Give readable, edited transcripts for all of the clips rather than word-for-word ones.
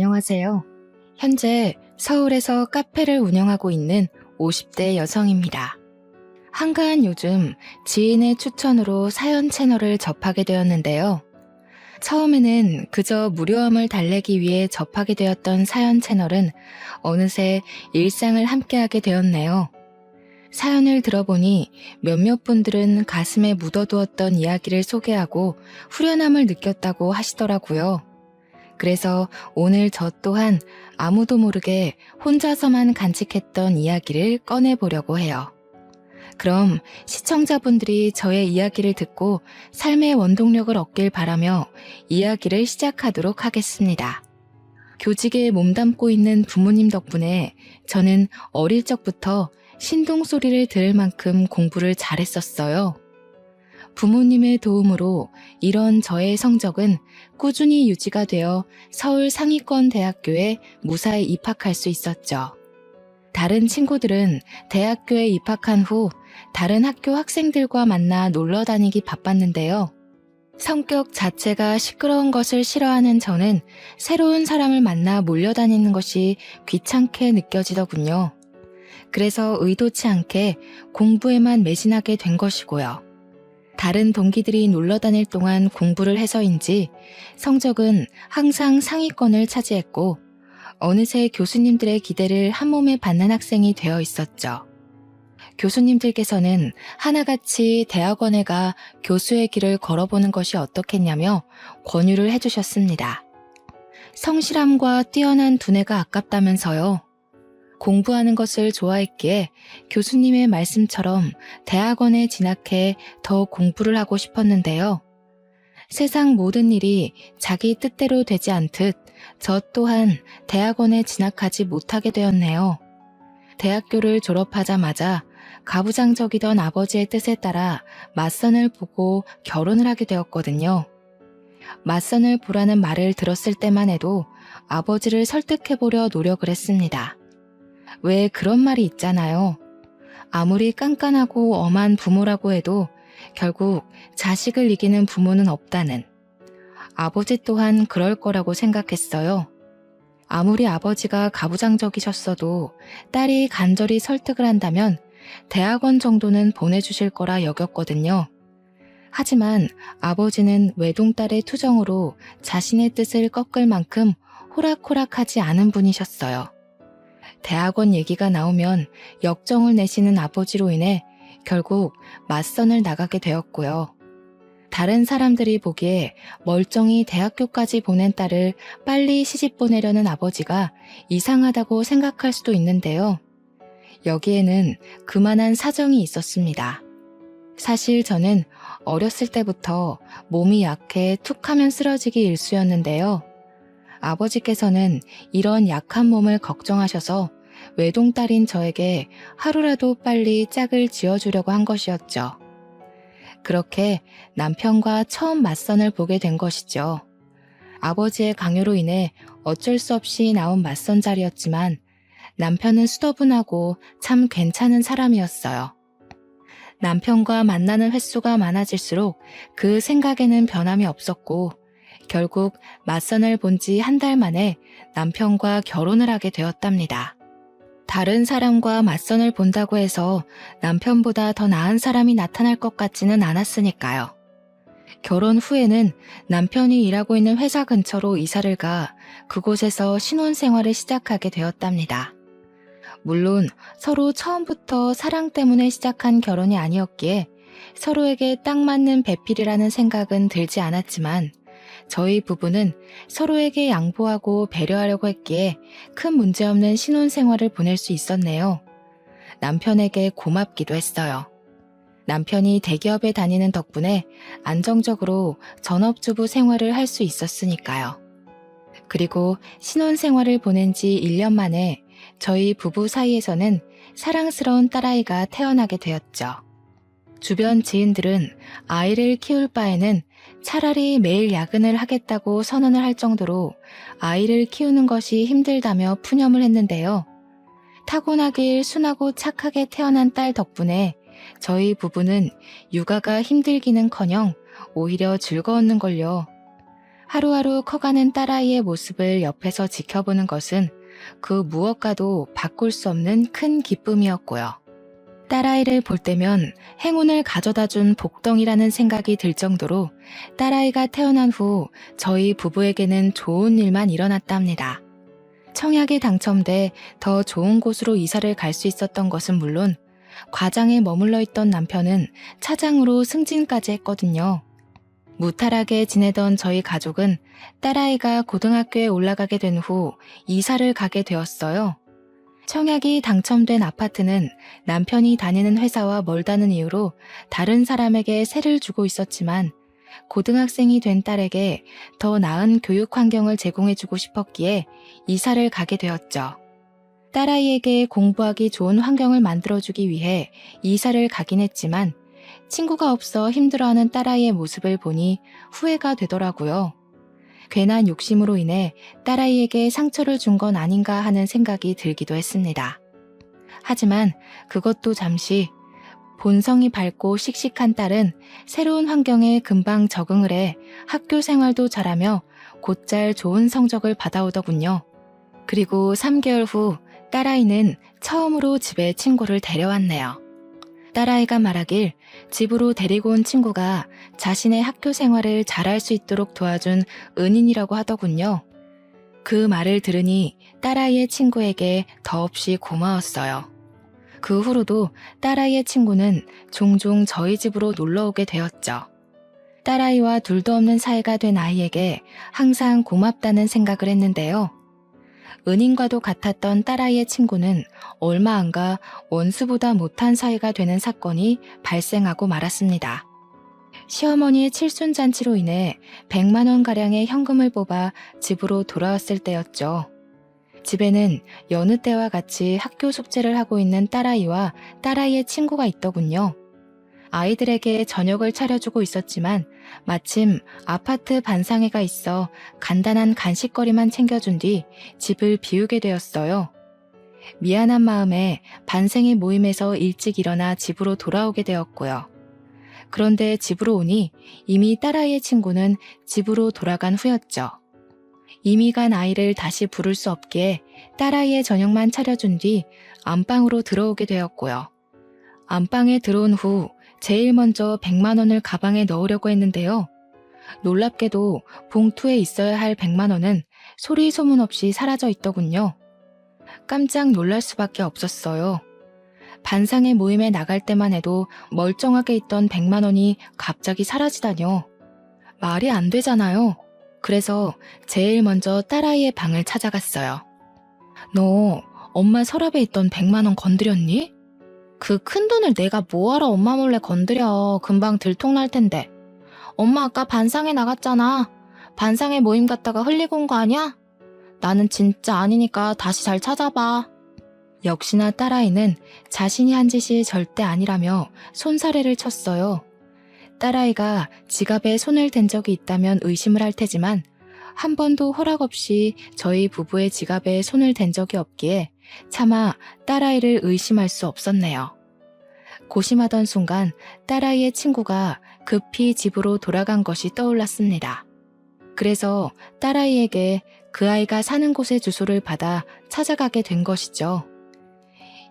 안녕하세요. 현재 서울에서 카페를 운영하고 있는 50대 여성입니다. 한가한 요즘 지인의 추천으로 사연 채널을 접하게 되었는데요. 처음에는 그저 무료함을 달래기 위해 접하게 되었던 사연 채널은 어느새 일상을 함께하게 되었네요. 사연을 들어보니 몇몇 분들은 가슴에 묻어두었던 이야기를 소개하고 후련함을 느꼈다고 하시더라고요. 그래서 오늘 저 또한 아무도 모르게 혼자서만 간직했던 이야기를 꺼내보려고 해요. 그럼 시청자분들이 저의 이야기를 듣고 삶의 원동력을 얻길 바라며 이야기를 시작하도록 하겠습니다. 교직에 몸담고 있는 부모님 덕분에 저는 어릴 적부터 신동 소리를 들을 만큼 공부를 잘했었어요. 부모님의 도움으로 이런 저의 성적은 꾸준히 유지가 되어 서울 상위권 대학교에 무사히 입학할 수 있었죠. 다른 친구들은 대학교에 입학한 후 다른 학교 학생들과 만나 놀러 다니기 바빴는데요. 성격 자체가 시끄러운 것을 싫어하는 저는 새로운 사람을 만나 몰려다니는 것이 귀찮게 느껴지더군요. 그래서 의도치 않게 공부에만 매진하게 된 것이고요. 다른 동기들이 놀러 다닐 동안 공부를 해서인지 성적은 항상 상위권을 차지했고 어느새 교수님들의 기대를 한몸에 받는 학생이 되어 있었죠. 교수님들께서는 하나같이 대학원에 가 교수의 길을 걸어보는 것이 어떻겠냐며 권유를 해주셨습니다. 성실함과 뛰어난 두뇌가 아깝다면서요. 공부하는 것을 좋아했기에 교수님의 말씀처럼 대학원에 진학해 더 공부를 하고 싶었는데요. 세상 모든 일이 자기 뜻대로 되지 않듯 저 또한 대학원에 진학하지 못하게 되었네요. 대학교를 졸업하자마자 가부장적이던 아버지의 뜻에 따라 맞선을 보고 결혼을 하게 되었거든요. 맞선을 보라는 말을 들었을 때만 해도 아버지를 설득해보려 노력을 했습니다. 왜 그런 말이 있잖아요. 아무리 깐깐하고 엄한 부모라고 해도 결국 자식을 이기는 부모는 없다는. 아버지 또한 그럴 거라고 생각했어요. 아무리 아버지가 가부장적이셨어도 딸이 간절히 설득을 한다면 대학원 정도는 보내주실 거라 여겼거든요. 하지만 아버지는 외동딸의 투정으로 자신의 뜻을 꺾을 만큼 호락호락하지 않은 분이셨어요. 대학원 얘기가 나오면 역정을 내시는 아버지로 인해 결국 맞선을 나가게 되었고요. 다른 사람들이 보기에 멀쩡히 대학교까지 보낸 딸을 빨리 시집 보내려는 아버지가 이상하다고 생각할 수도 있는데요. 여기에는 그만한 사정이 있었습니다. 사실 저는 어렸을 때부터 몸이 약해 툭하면 쓰러지기 일쑤였는데요. 아버지께서는 이런 약한 몸을 걱정하셔서 외동딸인 저에게 하루라도 빨리 짝을 지어주려고 한 것이었죠. 그렇게 남편과 처음 맞선을 보게 된 것이죠. 아버지의 강요로 인해 어쩔 수 없이 나온 맞선 자리였지만 남편은 수더분하고 참 괜찮은 사람이었어요. 남편과 만나는 횟수가 많아질수록 그 생각에는 변함이 없었고 결국 맞선을 본 지 한 달 만에 남편과 결혼을 하게 되었답니다. 다른 사람과 맞선을 본다고 해서 남편보다 더 나은 사람이 나타날 것 같지는 않았으니까요. 결혼 후에는 남편이 일하고 있는 회사 근처로 이사를 가 그곳에서 신혼생활을 시작하게 되었답니다. 물론 서로 처음부터 사랑 때문에 시작한 결혼이 아니었기에 서로에게 딱 맞는 배필이라는 생각은 들지 않았지만 저희 부부는 서로에게 양보하고 배려하려고 했기에 큰 문제없는 신혼생활을 보낼 수 있었네요. 남편에게 고맙기도 했어요. 남편이 대기업에 다니는 덕분에 안정적으로 전업주부 생활을 할 수 있었으니까요. 그리고 신혼생활을 보낸 지 1년 만에 저희 부부 사이에서는 사랑스러운 딸아이가 태어나게 되었죠. 주변 지인들은 아이를 키울 바에는 차라리 매일 야근을 하겠다고 선언을 할 정도로 아이를 키우는 것이 힘들다며 푸념을 했는데요. 타고나길 순하고 착하게 태어난 딸 덕분에 저희 부부는 육아가 힘들기는커녕 오히려 즐거웠는걸요. 하루하루 커가는 딸아이의 모습을 옆에서 지켜보는 것은 그 무엇과도 바꿀 수 없는 큰 기쁨이었고요. 딸아이를 볼 때면 행운을 가져다 준 복덩이라는 생각이 들 정도로 딸아이가 태어난 후 저희 부부에게는 좋은 일만 일어났답니다. 청약에 당첨돼 더 좋은 곳으로 이사를 갈 수 있었던 것은 물론 과장에 머물러 있던 남편은 차장으로 승진까지 했거든요. 무탈하게 지내던 저희 가족은 딸아이가 고등학교에 올라가게 된 후 이사를 가게 되었어요. 청약이 당첨된 아파트는 남편이 다니는 회사와 멀다는 이유로 다른 사람에게 세를 주고 있었지만 고등학생이 된 딸에게 더 나은 교육 환경을 제공해주고 싶었기에 이사를 가게 되었죠. 딸아이에게 공부하기 좋은 환경을 만들어주기 위해 이사를 가긴 했지만 친구가 없어 힘들어하는 딸아이의 모습을 보니 후회가 되더라고요. 괜한 욕심으로 인해 딸아이에게 상처를 준 건 아닌가 하는 생각이 들기도 했습니다. 하지만 그것도 잠시 본성이 밝고 씩씩한 딸은 새로운 환경에 금방 적응을 해 학교 생활도 잘하며 곧잘 좋은 성적을 받아오더군요. 그리고 3개월 후 딸아이는 처음으로 집에 친구를 데려왔네요. 딸아이가 말하길 집으로 데리고 온 친구가 자신의 학교 생활을 잘할 수 있도록 도와준 은인이라고 하더군요. 그 말을 들으니 딸아이의 친구에게 더없이 고마웠어요. 그 후로도 딸아이의 친구는 종종 저희 집으로 놀러 오게 되었죠. 딸아이와 둘도 없는 사이가 된 아이에게 항상 고맙다는 생각을 했는데요. 은인과도 같았던 딸아이의 친구는 얼마 안 가 원수보다 못한 사이가 되는 사건이 발생하고 말았습니다. 시어머니의 칠순잔치로 인해 100만 원가량의 현금을 뽑아 집으로 돌아왔을 때였죠. 집에는 여느 때와 같이 학교 숙제를 하고 있는 딸아이와 딸아이의 친구가 있더군요. 아이들에게 저녁을 차려주고 있었지만 마침 아파트 반상회가 있어 간단한 간식거리만 챙겨준 뒤 집을 비우게 되었어요. 미안한 마음에 반생회 모임에서 일찍 일어나 집으로 돌아오게 되었고요. 그런데 집으로 오니 이미 딸아이의 친구는 집으로 돌아간 후였죠. 이미 간 아이를 다시 부를 수 없기에 딸아이의 저녁만 차려준 뒤 안방으로 들어오게 되었고요. 안방에 들어온 후 제일 먼저 100만 원을 가방에 넣으려고 했는데요. 놀랍게도 봉투에 있어야 할 100만 원은 소리 소문 없이 사라져 있더군요. 깜짝 놀랄 수밖에 없었어요. 반상회 모임에 나갈 때만 해도 멀쩡하게 있던 100만 원이 갑자기 사라지다뇨. 말이 안 되잖아요. 그래서 제일 먼저 딸아이의 방을 찾아갔어요. 너 엄마 서랍에 있던 100만 원 건드렸니? 그 큰돈을 내가 뭐하러 엄마 몰래 건드려. 금방 들통날 텐데. 엄마 아까 반상회 나갔잖아. 반상회 모임 갔다가 흘리고 온 거 아니야? 나는 진짜 아니니까 다시 잘 찾아봐. 역시나 딸아이는 자신이 한 짓이 절대 아니라며 손사래를 쳤어요. 딸아이가 지갑에 손을 댄 적이 있다면 의심을 할 테지만 한 번도 허락 없이 저희 부부의 지갑에 손을 댄 적이 없기에 차마 딸아이를 의심할 수 없었네요. 고심하던 순간 딸아이의 친구가 급히 집으로 돌아간 것이 떠올랐습니다. 그래서 딸아이에게 그 아이가 사는 곳의 주소를 받아 찾아가게 된 것이죠.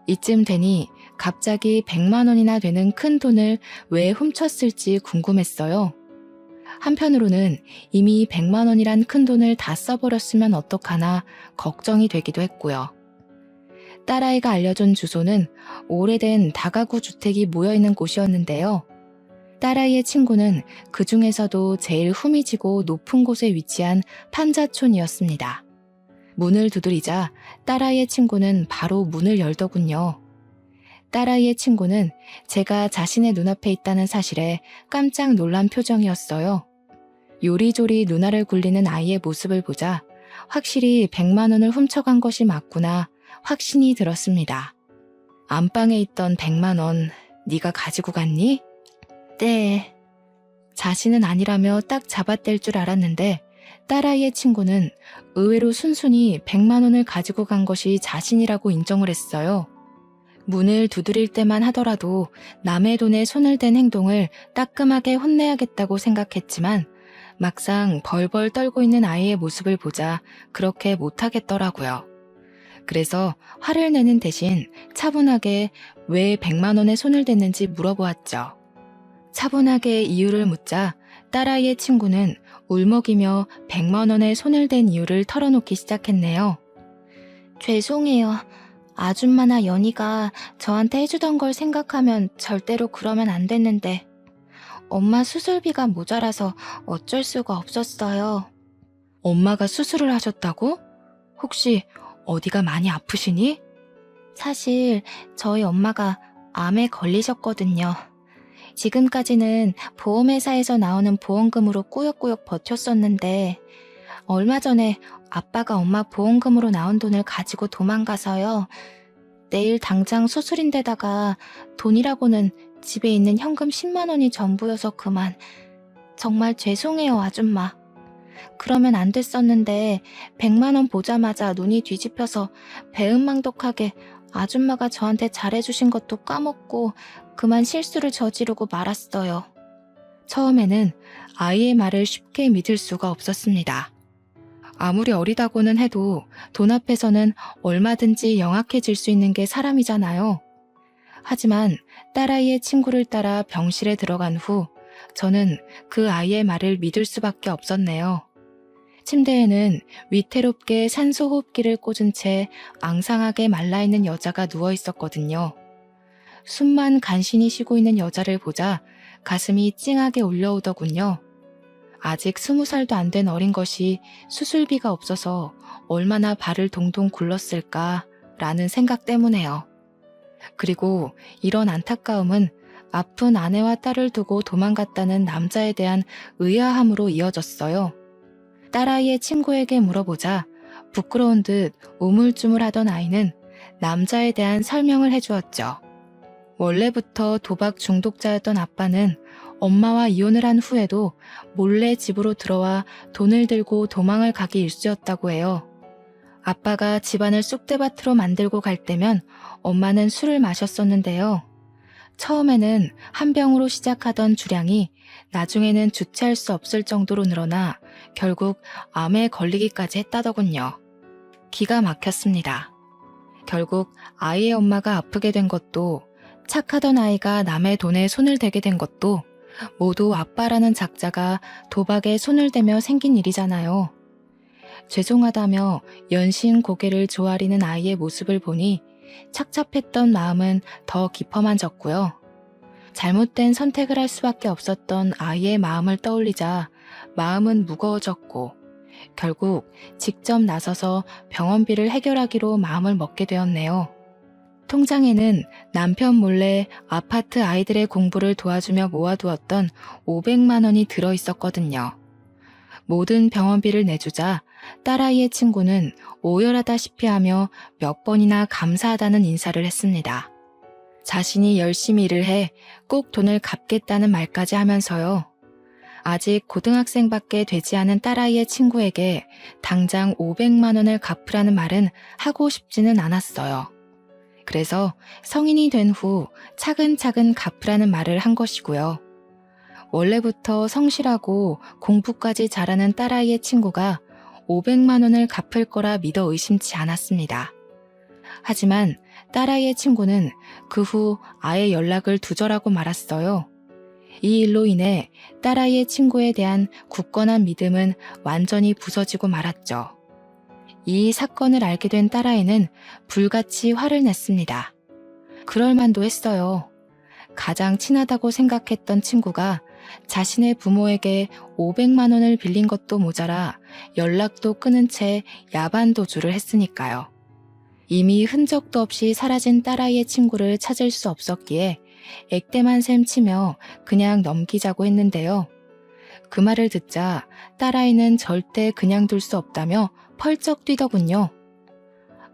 이쯤 되니 갑자기 100만 원이나 되는 큰 돈을 왜 훔쳤을지 궁금했어요. 한편으로는 이미 100만 원이란 큰 돈을 다 써버렸으면 어떡하나 걱정이 되기도 했고요. 딸아이가 알려준 주소는 오래된 다가구 주택이 모여있는 곳이었는데요. 딸아이의 친구는 그 중에서도 제일 후미지고 높은 곳에 위치한 판자촌이었습니다. 문을 두드리자 딸아이의 친구는 바로 문을 열더군요. 딸아이의 친구는 제가 자신의 눈앞에 있다는 사실에 깜짝 놀란 표정이었어요. 요리조리 누나를 굴리는 아이의 모습을 보자 확실히 100만 원을 훔쳐간 것이 맞구나 확신이 들었습니다. 안방에 있던 100만 원 네가 가지고 갔니? 네. 자신은 아니라며 딱 잡아댈 줄 알았는데 딸아이의 친구는 의외로 순순히 100만 원을 가지고 간 것이 자신이라고 인정을 했어요. 문을 두드릴 때만 하더라도 남의 돈에 손을 댄 행동을 따끔하게 혼내야겠다고 생각했지만 막상 벌벌 떨고 있는 아이의 모습을 보자 그렇게 못하겠더라고요. 그래서 화를 내는 대신 차분하게 왜 100만 원에 손을 댔는지 물어보았죠. 차분하게 이유를 묻자 딸아이의 친구는 울먹이며 100만 원에 손을 댄 이유를 털어놓기 시작했네요. 죄송해요. 아줌마나 연희가 저한테 해주던 걸 생각하면 절대로 그러면 안 됐는데 엄마 수술비가 모자라서 어쩔 수가 없었어요. 엄마가 수술을 하셨다고? 혹시 어디가 많이 아프시니? 사실 저희 엄마가 암에 걸리셨거든요. 지금까지는 보험회사에서 나오는 보험금으로 꾸역꾸역 버텼었는데 얼마 전에 아빠가 엄마 보험금으로 나온 돈을 가지고 도망가서요. 내일 당장 수술인데다가 돈이라고는 집에 있는 현금 10만 원이 전부여서 그만. 정말 죄송해요, 아줌마. 그러면 안 됐었는데 100만 원 보자마자 눈이 뒤집혀서 배은망덕하게 아줌마가 저한테 잘해주신 것도 까먹고 그만 실수를 저지르고 말았어요. 처음에는 아이의 말을 쉽게 믿을 수가 없었습니다. 아무리 어리다고는 해도 돈 앞에서는 얼마든지 영악해질 수 있는 게 사람이잖아요. 하지만 딸아이의 친구를 따라 병실에 들어간 후 저는 그 아이의 말을 믿을 수밖에 없었네요. 침대에는 위태롭게 산소호흡기를 꽂은 채 앙상하게 말라있는 여자가 누워 있었거든요. 숨만 간신히 쉬고 있는 여자를 보자 가슴이 찡하게 울려오더군요. 아직 20살도 안 된 어린 것이 수술비가 없어서 얼마나 발을 동동 굴렀을까 라는 생각 때문에요. 그리고 이런 안타까움은 아픈 아내와 딸을 두고 도망갔다는 남자에 대한 의아함으로 이어졌어요. 딸아이의 친구에게 물어보자 부끄러운 듯 우물쭈물하던 아이는 남자에 대한 설명을 해주었죠. 원래부터 도박 중독자였던 아빠는 엄마와 이혼을 한 후에도 몰래 집으로 들어와 돈을 들고 도망을 가기 일쑤였다고 해요. 아빠가 집안을 쑥대밭으로 만들고 갈 때면 엄마는 술을 마셨었는데요. 처음에는 한 병으로 시작하던 주량이 나중에는 주체할 수 없을 정도로 늘어나 결국 암에 걸리기까지 했다더군요. 기가 막혔습니다. 결국 아이의 엄마가 아프게 된 것도 착하던 아이가 남의 돈에 손을 대게 된 것도 모두 아빠라는 작자가 도박에 손을 대며 생긴 일이잖아요. 죄송하다며 연신 고개를 조아리는 아이의 모습을 보니 착잡했던 마음은 더 깊어만 졌고요. 잘못된 선택을 할 수밖에 없었던 아이의 마음을 떠올리자 마음은 무거워졌고 결국 직접 나서서 병원비를 해결하기로 마음을 먹게 되었네요. 통장에는 남편 몰래 아파트 아이들의 공부를 도와주며 모아두었던 500만 원이 들어있었거든요. 모든 병원비를 내주자 딸아이의 친구는 오열하다시피 하며 몇 번이나 감사하다는 인사를 했습니다. 자신이 열심히 일을 해 꼭 돈을 갚겠다는 말까지 하면서요. 아직 고등학생밖에 되지 않은 딸아이의 친구에게 당장 500만 원을 갚으라는 말은 하고 싶지는 않았어요. 그래서 성인이 된 후 차근차근 갚으라는 말을 한 것이고요. 원래부터 성실하고 공부까지 잘하는 딸아이의 친구가 500만 원을 갚을 거라 믿어 의심치 않았습니다. 하지만 딸아이의 친구는 그 후 아예 연락을 두절하고 말았어요. 이 일로 인해 딸아이의 친구에 대한 굳건한 믿음은 완전히 부서지고 말았죠. 이 사건을 알게 된 딸아이는 불같이 화를 냈습니다. 그럴 만도 했어요. 가장 친하다고 생각했던 친구가 자신의 부모에게 500만 원을 빌린 것도 모자라 연락도 끊은 채 야반도주를 했으니까요. 이미 흔적도 없이 사라진 딸아이의 친구를 찾을 수 없었기에 액땜한 셈 치며 그냥 넘기자고 했는데요. 그 말을 듣자 딸아이는 절대 그냥 둘 수 없다며 펄쩍 뛰더군요.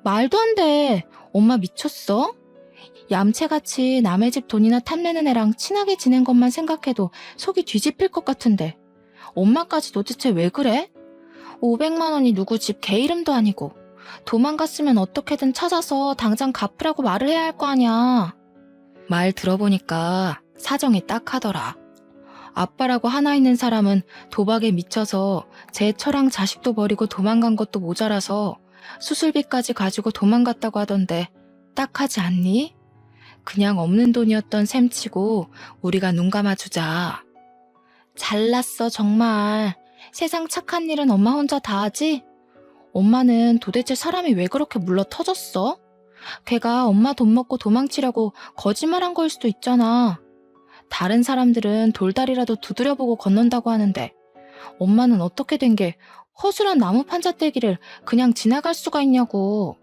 말도 안 돼. 엄마 미쳤어? 얌체같이 남의 집 돈이나 탐내는 애랑 친하게 지낸 것만 생각해도 속이 뒤집힐 것 같은데 엄마까지 도대체 왜 그래? 500만 원이 누구 집 개 이름도 아니고 도망갔으면 어떻게든 찾아서 당장 갚으라고 말을 해야 할 거 아니야. 말 들어보니까 사정이 딱하더라. 아빠라고 하나 있는 사람은 도박에 미쳐서 제 처랑 자식도 버리고 도망간 것도 모자라서 수술비까지 가지고 도망갔다고 하던데 딱하지 않니? 그냥 없는 돈이었던 셈치고 우리가 눈 감아주자. 잘났어 정말. 세상 착한 일은 엄마 혼자 다 하지? 엄마는 도대체 사람이 왜 그렇게 물러 터졌어? 걔가 엄마 돈 먹고 도망치려고 거짓말한 걸 수도 있잖아. 다른 사람들은 돌다리라도 두드려보고 건넌다고 하는데 엄마는 어떻게 된 게 허술한 나무 판자떼기를 그냥 지나갈 수가 있냐고.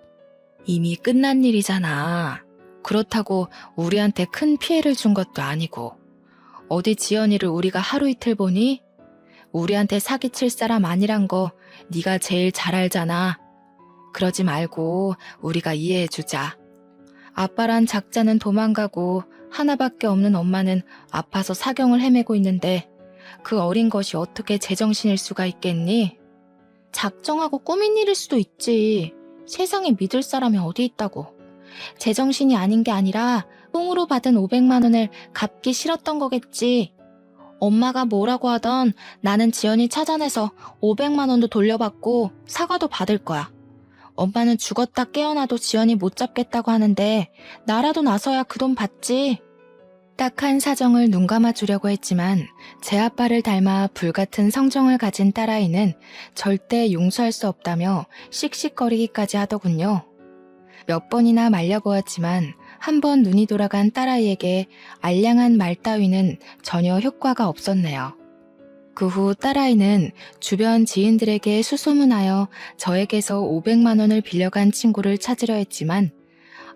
이미 끝난 일이잖아. 그렇다고 우리한테 큰 피해를 준 것도 아니고. 어디 지연이를 우리가 하루 이틀 보니? 우리한테 사기칠 사람 아니란 거 네가 제일 잘 알잖아. 그러지 말고 우리가 이해해주자. 아빠란 작자는 도망가고 하나밖에 없는 엄마는 아파서 사경을 헤매고 있는데 그 어린 것이 어떻게 제정신일 수가 있겠니? 작정하고 꾸민 일일 수도 있지. 세상에 믿을 사람이 어디 있다고. 제정신이 아닌 게 아니라 뽕으로 받은 500만 원을 갚기 싫었던 거겠지. 엄마가 뭐라고 하던 나는 지연이 찾아내서 500만 원도 돌려받고 사과도 받을 거야. 엄마는 죽었다 깨어나도 지연이 못 잡겠다고 하는데 나라도 나서야 그 돈 받지. 딱한 사정을 눈감아 주려고 했지만 제 아빠를 닮아 불같은 성정을 가진 딸아이는 절대 용서할 수 없다며 씩씩거리기까지 하더군요. 몇 번이나 말려보았지만 한 번 눈이 돌아간 딸아이에게 알량한 말 따위는 전혀 효과가 없었네요. 그 후 딸아이는 주변 지인들에게 수소문하여 저에게서 500만 원을 빌려간 친구를 찾으려 했지만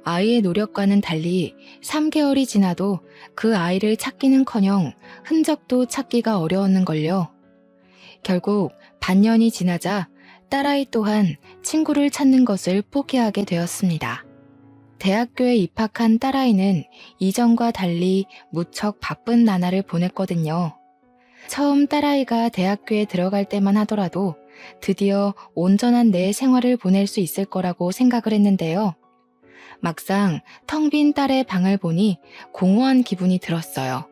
아이의 노력과는 달리 3개월이 지나도 그 아이를 찾기는커녕 흔적도 찾기가 어려웠는걸요. 결국 반년이 지나자 딸아이 또한 친구를 찾는 것을 포기하게 되었습니다. 대학교에 입학한 딸아이는 이전과 달리 무척 바쁜 나날을 보냈거든요. 처음 딸아이가 대학교에 들어갈 때만 하더라도 드디어 온전한 내 생활을 보낼 수 있을 거라고 생각을 했는데요. 막상 텅 빈 딸의 방을 보니 공허한 기분이 들었어요.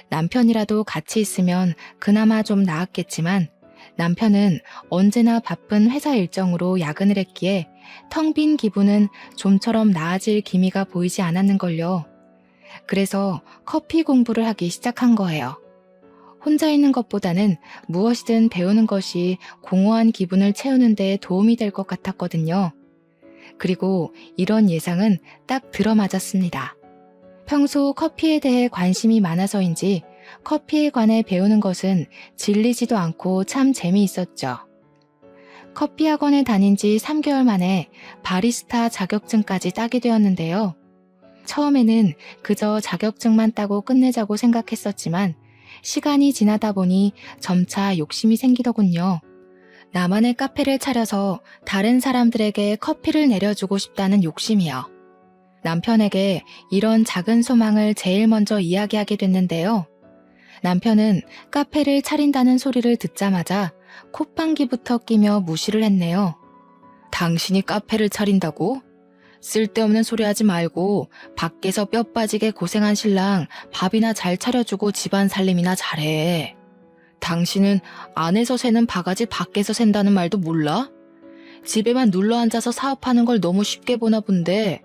남편이라도 같이 있으면 그나마 좀 나았겠지만 남편은 언제나 바쁜 회사 일정으로 야근을 했기에 텅 빈 기분은 좀처럼 나아질 기미가 보이지 않았는걸요. 그래서 커피 공부를 하기 시작한 거예요. 혼자 있는 것보다는 무엇이든 배우는 것이 공허한 기분을 채우는 데 도움이 될 것 같았거든요. 그리고 이런 예상은 딱 들어맞았습니다. 평소 커피에 대해 관심이 많아서인지 커피에 관해 배우는 것은 질리지도 않고 참 재미있었죠. 커피 학원에 다닌 지 3개월 만에 바리스타 자격증까지 따게 되었는데요. 처음에는 그저 자격증만 따고 끝내자고 생각했었지만 시간이 지나다 보니 점차 욕심이 생기더군요. 나만의 카페를 차려서 다른 사람들에게 커피를 내려주고 싶다는 욕심이요. 남편에게 이런 작은 소망을 제일 먼저 이야기하게 됐는데요. 남편은 카페를 차린다는 소리를 듣자마자 콧방귀부터 끼며 무시를 했네요. 당신이 카페를 차린다고? 쓸데없는 소리 하지 말고 밖에서 뼈 빠지게 고생한 신랑 밥이나 잘 차려주고 집안 살림이나 잘해. 당신은 안에서 새는 바가지 밖에서 샌다는 말도 몰라? 집에만 눌러앉아서 사업하는 걸 너무 쉽게 보나 본데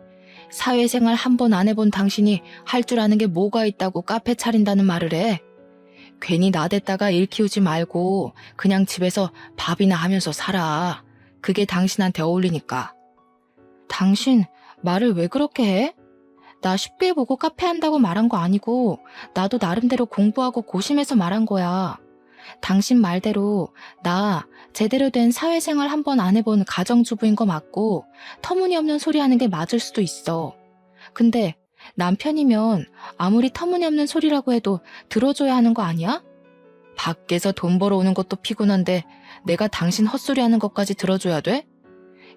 사회생활 한 번 안 해본 당신이 할 줄 아는 게 뭐가 있다고 카페 차린다는 말을 해? 괜히 나댔다가 일 키우지 말고 그냥 집에서 밥이나 하면서 살아. 그게 당신한테 어울리니까. 당신 말을 왜 그렇게 해? 나 쉽게 보고 카페 한다고 말한 거 아니고 나도 나름대로 공부하고 고심해서 말한 거야. 당신 말대로 나 제대로 된 사회생활 한 번 안 해본 가정주부인 거 맞고 터무니없는 소리 하는 게 맞을 수도 있어. 근데 남편이면 아무리 터무니없는 소리라고 해도 들어줘야 하는 거 아니야? 밖에서 돈 벌어오는 것도 피곤한데 내가 당신 헛소리 하는 것까지 들어줘야 돼?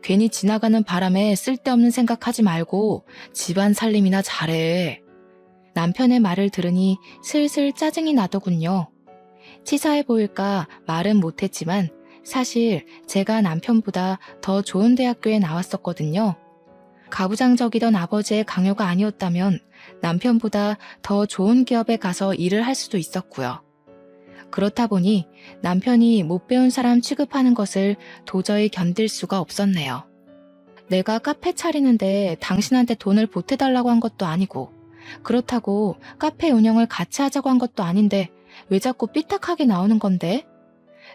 괜히 지나가는 바람에 쓸데없는 생각하지 말고 집안 살림이나 잘해. 남편의 말을 들으니 슬슬 짜증이 나더군요. 치사해 보일까 말은 못했지만 사실 제가 남편보다 더 좋은 대학교에 나왔었거든요. 가부장적이던 아버지의 강요가 아니었다면 남편보다 더 좋은 기업에 가서 일을 할 수도 있었고요. 그렇다 보니 남편이 못 배운 사람 취급하는 것을 도저히 견딜 수가 없었네요. 내가 카페 차리는데 당신한테 돈을 보태달라고 한 것도 아니고, 그렇다고 카페 운영을 같이 하자고 한 것도 아닌데 왜 자꾸 삐딱하게 나오는 건데?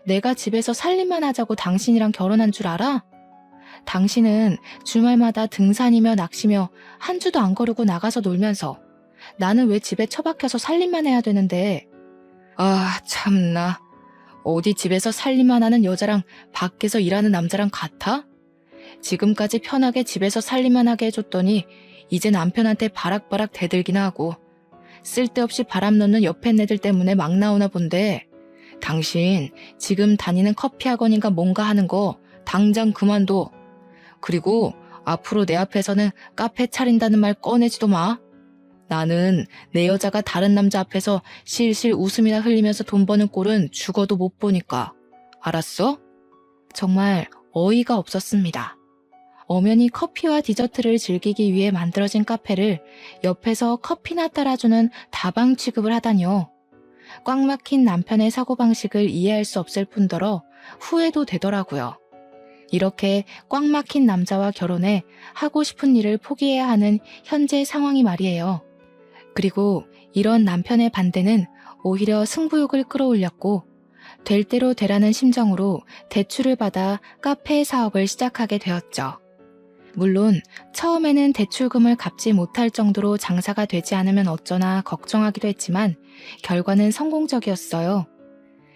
내가 집에서 살림만 하자고 당신이랑 결혼한 줄 알아? 당신은 주말마다 등산이며 낚시며 한 주도 안 거르고 나가서 놀면서 나는 왜 집에 처박혀서 살림만 해야 되는데. 아, 참나. 어디 집에서 살림만 하는 여자랑 밖에서 일하는 남자랑 같아? 지금까지 편하게 집에서 살림만 하게 해줬더니 이제 남편한테 바락바락 대들기나 하고 쓸데없이 바람 넣는 옆에 애들 때문에 막 나오나 본데, 당신 지금 다니는 커피 학원인가 뭔가 하는 거 당장 그만둬. 그리고 앞으로 내 앞에서는 카페 차린다는 말 꺼내지도 마. 나는 내 여자가 다른 남자 앞에서 실실 웃음이나 흘리면서 돈 버는 꼴은 죽어도 못 보니까. 알았어? 정말 어이가 없었습니다. 엄연히 커피와 디저트를 즐기기 위해 만들어진 카페를 옆에서 커피나 따라주는 다방 취급을 하다니요. 꽉 막힌 남편의 사고방식을 이해할 수 없을 뿐더러 후회도 되더라고요. 이렇게 꽉 막힌 남자와 결혼해 하고 싶은 일을 포기해야 하는 현재 상황이 말이에요. 그리고 이런 남편의 반대는 오히려 승부욕을 끌어올렸고, 될 대로 되라는 심정으로 대출을 받아 카페 사업을 시작하게 되었죠. 물론 처음에는 대출금을 갚지 못할 정도로 장사가 되지 않으면 어쩌나 걱정하기도 했지만 결과는 성공적이었어요.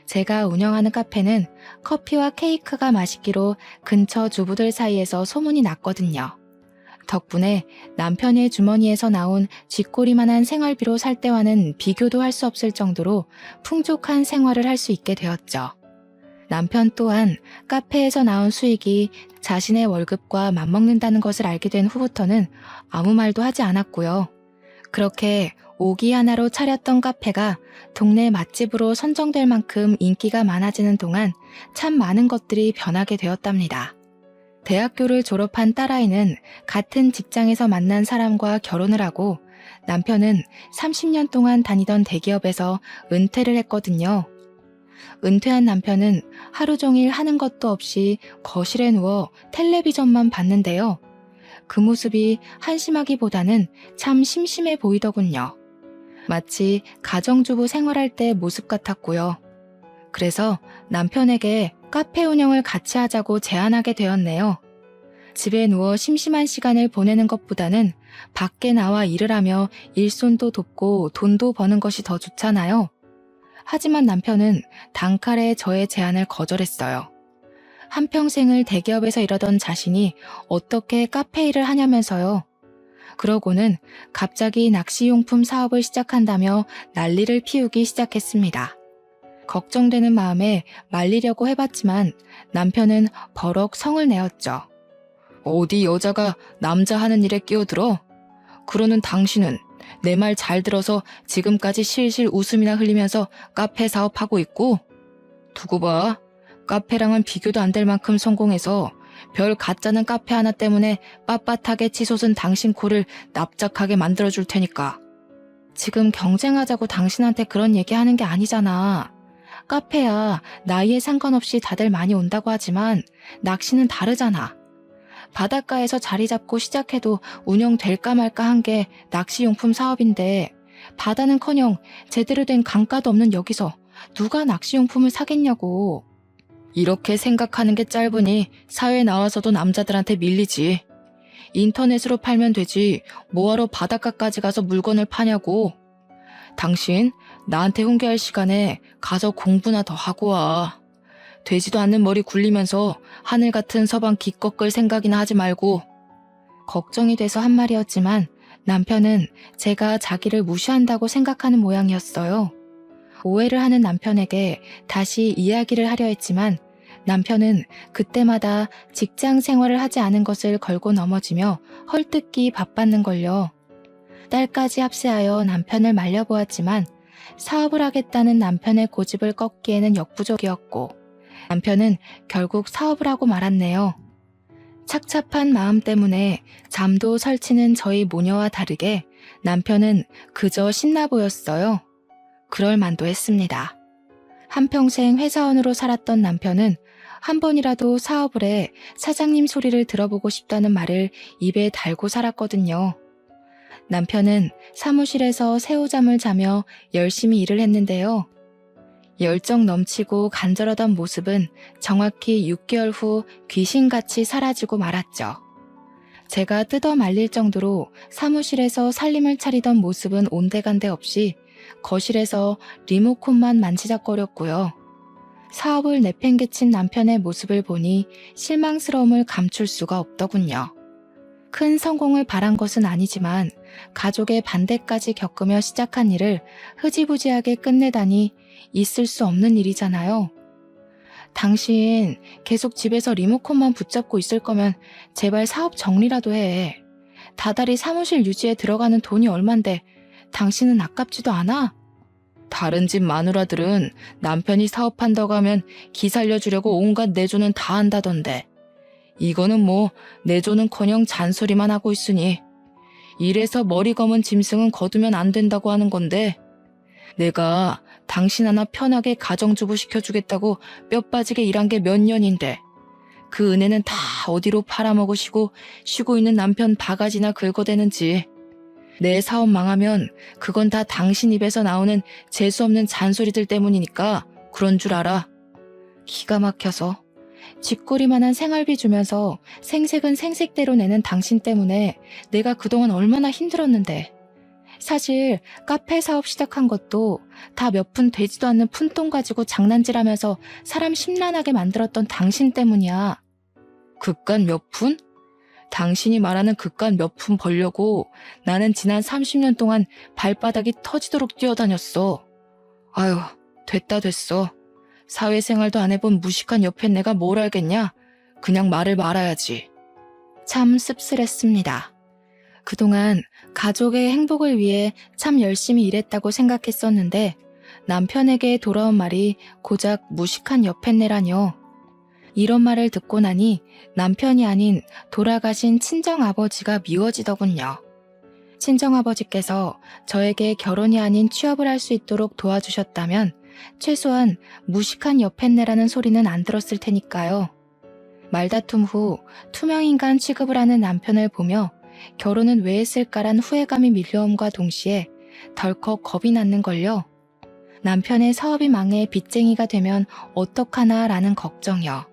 제가 운영하는 카페는 커피와 케이크가 맛있기로 근처 주부들 사이에서 소문이 났거든요. 덕분에 남편의 주머니에서 나온 쥐꼬리만한 생활비로 살 때와는 비교도 할 수 없을 정도로 풍족한 생활을 할 수 있게 되었죠. 남편 또한 카페에서 나온 수익이 자신의 월급과 맞먹는다는 것을 알게 된 후부터는 아무 말도 하지 않았고요. 그렇게 오기 하나로 차렸던 카페가 동네 맛집으로 선정될 만큼 인기가 많아지는 동안 참 많은 것들이 변하게 되었답니다. 대학교를 졸업한 딸아이는 같은 직장에서 만난 사람과 결혼을 하고, 남편은 30년 동안 다니던 대기업에서 은퇴를 했거든요. 은퇴한 남편은 하루 종일 하는 것도 없이 거실에 누워 텔레비전만 봤는데요. 그 모습이 한심하기보다는 참 심심해 보이더군요. 마치 가정주부 생활할 때 모습 같았고요. 그래서 남편에게 카페 운영을 같이 하자고 제안하게 되었네요. 집에 누워 심심한 시간을 보내는 것보다는 밖에 나와 일을 하며 일손도 돕고 돈도 버는 것이 더 좋잖아요. 하지만 남편은 단칼에 저의 제안을 거절했어요. 한평생을 대기업에서 일하던 자신이 어떻게 카페 일을 하냐면서요. 그러고는 갑자기 낚시용품 사업을 시작한다며 난리를 피우기 시작했습니다. 걱정되는 마음에 말리려고 해봤지만 남편은 버럭 성을 내었죠. 어디 여자가 남자 하는 일에 끼어들어? 그러는 당신은 내 말 잘 들어서 지금까지 실실 웃음이나 흘리면서 카페 사업하고 있고, 두고 봐. 카페랑은 비교도 안 될 만큼 성공해서 별 가짜는 카페 하나 때문에 빳빳하게 치솟은 당신 코를 납작하게 만들어줄 테니까. 지금 경쟁하자고 당신한테 그런 얘기하는 게 아니잖아. 카페야 나이에 상관없이 다들 많이 온다고 하지만 낚시는 다르잖아. 바닷가에서 자리 잡고 시작해도 운영될까 말까 한 게 낚시용품 사업인데, 바다는커녕 제대로 된 강가도 없는 여기서 누가 낚시용품을 사겠냐고. 이렇게 생각하는 게 짧으니 사회에 나와서도 남자들한테 밀리지. 인터넷으로 팔면 되지 뭐하러 바닷가까지 가서 물건을 파냐고. 당신 나한테 훈계할 시간에 가서 공부나 더 하고 와. 되지도 않는 머리 굴리면서 하늘 같은 서방 기껏 끌 생각이나 하지 말고. 걱정이 돼서 한 말이었지만 남편은 제가 자기를 무시한다고 생각하는 모양이었어요. 오해를 하는 남편에게 다시 이야기를 하려 했지만 남편은 그때마다 직장 생활을 하지 않은 것을 걸고 넘어지며 헐뜯기 바빴는걸요. 딸까지 합세하여 남편을 말려보았지만 사업을 하겠다는 남편의 고집을 꺾기에는 역부족이었고, 남편은 결국 사업을 하고 말았네요. 착잡한 마음 때문에 잠도 설치는 저희 모녀와 다르게 남편은 그저 신나 보였어요. 그럴 만도 했습니다. 한평생 회사원으로 살았던 남편은 한 번이라도 사업을 해 사장님 소리를 들어보고 싶다는 말을 입에 달고 살았거든요. 남편은 사무실에서 새우잠을 자며 열심히 일을 했는데요. 열정 넘치고 간절하던 모습은 정확히 6개월 후 귀신같이 사라지고 말았죠. 제가 뜯어 말릴 정도로 사무실에서 살림을 차리던 모습은 온데간데 없이 거실에서 리모컨만 만지작거렸고요. 사업을 내팽개친 남편의 모습을 보니 실망스러움을 감출 수가 없더군요. 큰 성공을 바란 것은 아니지만 가족의 반대까지 겪으며 시작한 일을 흐지부지하게 끝내다니 있을 수 없는 일이잖아요. 당신 계속 집에서 리모컨만 붙잡고 있을 거면 제발 사업 정리라도 해. 다달이 사무실 유지에 들어가는 돈이 얼만데 당신은 아깝지도 않아? 다른 집 마누라들은 남편이 사업한다고 하면 기 살려주려고 온갖 내조는 다 한다던데. 이거는 뭐 내조는커녕 잔소리만 하고 있으니 이래서 머리 검은 짐승은 거두면 안 된다고 하는 건데 내가 당신 하나 편하게 가정주부 시켜주겠다고 뼈 빠지게 일한 게 몇 년인데 그 은혜는 다 어디로 팔아먹으시고 쉬고 있는 남편 바가지나 긁어대는지. 내 사업 망하면 그건 다 당신 입에서 나오는 재수없는 잔소리들 때문이니까 그런 줄 알아. 기가 막혀서 쥐꼬리만한 생활비 주면서 생색은 생색대로 내는 당신 때문에 내가 그동안 얼마나 힘들었는데. 사실 카페 사업 시작한 것도 다 몇 푼 되지도 않는 푼돈 가지고 장난질하면서 사람 심란하게 만들었던 당신 때문이야. 그깟 몇 푼? 당신이 말하는 그깟 몇 푼 벌려고 나는 지난 30년 동안 발바닥이 터지도록 뛰어다녔어. 아유, 됐어. 사회생활도 안 해본 무식한 옆에 내가 뭘 알겠냐? 그냥 말을 말아야지. 참 씁쓸했습니다. 그동안 가족의 행복을 위해 참 열심히 일했다고 생각했었는데 남편에게 돌아온 말이 고작 무식한 옆했네라뇨. 이런 말을 듣고 나니 남편이 아닌 돌아가신 친정아버지가 미워지더군요. 친정아버지께서 저에게 결혼이 아닌 취업을 할 수 있도록 도와주셨다면 최소한 무식한 옆했네라는 소리는 안 들었을 테니까요. 말다툼 후 투명인간 취급을 하는 남편을 보며 결혼은 왜 했을까란 후회감이 밀려옴과 동시에 덜컥 겁이 났는걸요. 남편의 사업이 망해 빚쟁이가 되면 어떡하나 라는 걱정이요.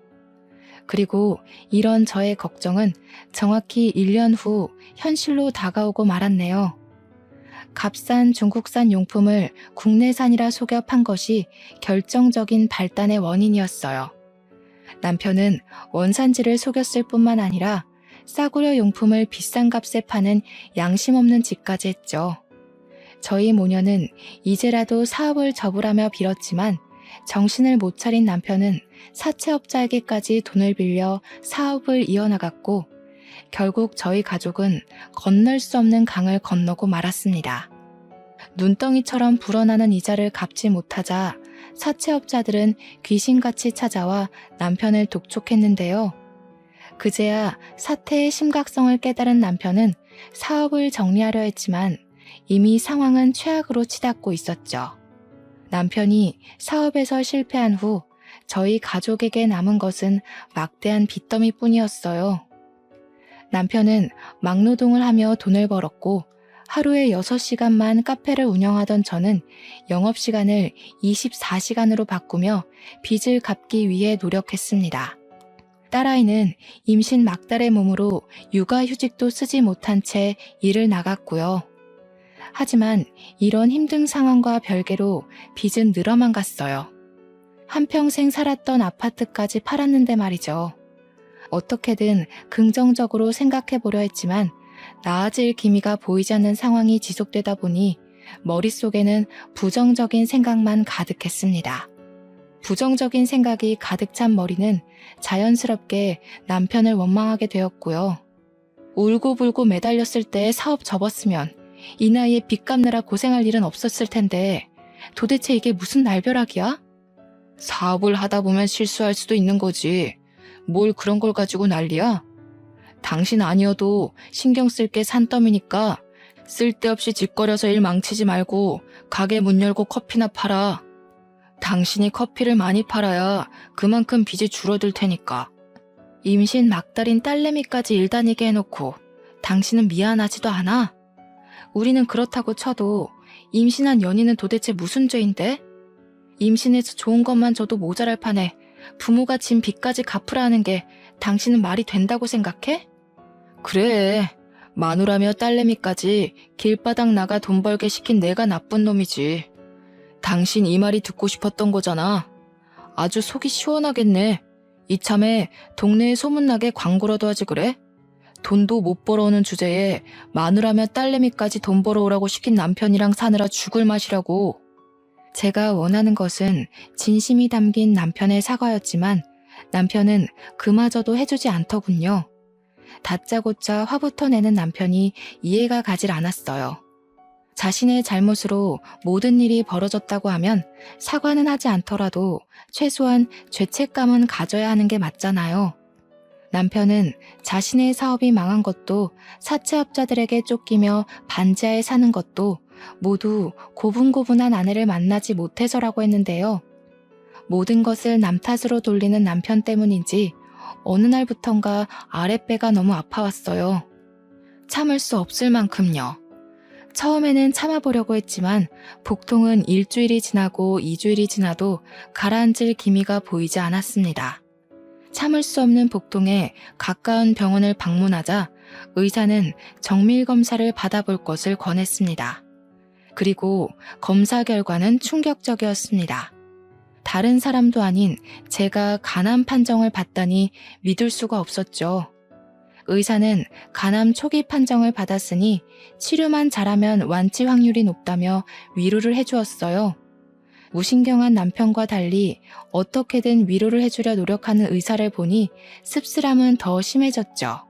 그리고 이런 저의 걱정은 정확히 1년 후 현실로 다가오고 말았네요. 값싼 중국산 용품을 국내산이라 속여 판 것이 결정적인 발단의 원인이었어요. 남편은 원산지를 속였을 뿐만 아니라 싸구려 용품을 비싼 값에 파는 양심 없는 짓까지 했죠. 저희 모녀는 이제라도 사업을 접으라며 빌었지만 정신을 못 차린 남편은 사채업자에게까지 돈을 빌려 사업을 이어나갔고 결국 저희 가족은 건널 수 없는 강을 건너고 말았습니다. 눈덩이처럼 불어나는 이자를 갚지 못하자 사채업자들은 귀신같이 찾아와 남편을 독촉했는데요. 그제야 사태의 심각성을 깨달은 남편은 사업을 정리하려 했지만 이미 상황은 최악으로 치닫고 있었죠. 남편이 사업에서 실패한 후 저희 가족에게 남은 것은 막대한 빚더미뿐이었어요. 남편은 막노동을 하며 돈을 벌었고 하루에 6시간만 카페를 운영하던 저는 영업시간을 24시간으로 바꾸며 빚을 갚기 위해 노력했습니다. 딸아이는 임신 막달의 몸으로 육아휴직도 쓰지 못한 채 일을 나갔고요. 하지만 이런 힘든 상황과 별개로 빚은 늘어만 갔어요. 한평생 살았던 아파트까지 팔았는데 말이죠. 어떻게든 긍정적으로 생각해보려 했지만 나아질 기미가 보이지 않는 상황이 지속되다 보니 머릿속에는 부정적인 생각만 가득했습니다. 부정적인 생각이 가득 찬 머리는 자연스럽게 남편을 원망하게 되었고요. 울고불고 매달렸을 때 사업 접었으면 이 나이에 빚 갚느라 고생할 일은 없었을 텐데 도대체 이게 무슨 날벼락이야? 사업을 하다 보면 실수할 수도 있는 거지. 뭘 그런 걸 가지고 난리야? 당신 아니어도 신경 쓸 게 산더미니까 쓸데없이 짓거려서 일 망치지 말고 가게 문 열고 커피나 팔아. 당신이 커피를 많이 팔아야 그만큼 빚이 줄어들 테니까. 임신 막달인 딸내미까지 일다니게 해놓고 당신은 미안하지도 않아? 우리는 그렇다고 쳐도 임신한 연인은 도대체 무슨 죄인데? 임신해서 좋은 것만 줘도 모자랄 판에 부모가 진 빚까지 갚으라는 게 당신은 말이 된다고 생각해? 그래, 마누라며 딸내미까지 길바닥 나가 돈 벌게 시킨 내가 나쁜 놈이지. 당신 이 말이 듣고 싶었던 거잖아. 아주 속이 시원하겠네. 이참에 동네에 소문나게 광고라도 하지 그래? 돈도 못 벌어오는 주제에 마누라며 딸내미까지 돈 벌어오라고 시킨 남편이랑 사느라 죽을 맛이라고. 제가 원하는 것은 진심이 담긴 남편의 사과였지만 남편은 그마저도 해주지 않더군요. 다짜고짜 화부터 내는 남편이 이해가 가질 않았어요. 자신의 잘못으로 모든 일이 벌어졌다고 하면 사과는 하지 않더라도 최소한 죄책감은 가져야 하는 게 맞잖아요. 남편은 자신의 사업이 망한 것도 사채업자들에게 쫓기며 반지하에 사는 것도 모두 고분고분한 아내를 만나지 못해서라고 했는데요. 모든 것을 남 탓으로 돌리는 남편 때문인지 어느 날부턴가 아랫배가 너무 아파왔어요. 참을 수 없을 만큼요. 처음에는 참아보려고 했지만 복통은 일주일이 지나고 2주일이 지나도 가라앉을 기미가 보이지 않았습니다. 참을 수 없는 복통에 가까운 병원을 방문하자 의사는 정밀 검사를 받아볼 것을 권했습니다. 그리고 검사 결과는 충격적이었습니다. 다른 사람도 아닌 제가 간암 판정을 받다니 믿을 수가 없었죠. 의사는 간암 초기 판정을 받았으니 치료만 잘하면 완치 확률이 높다며 위로를 해주었어요. 무신경한 남편과 달리 어떻게든 위로를 해주려 노력하는 의사를 보니 씁쓸함은 더 심해졌죠.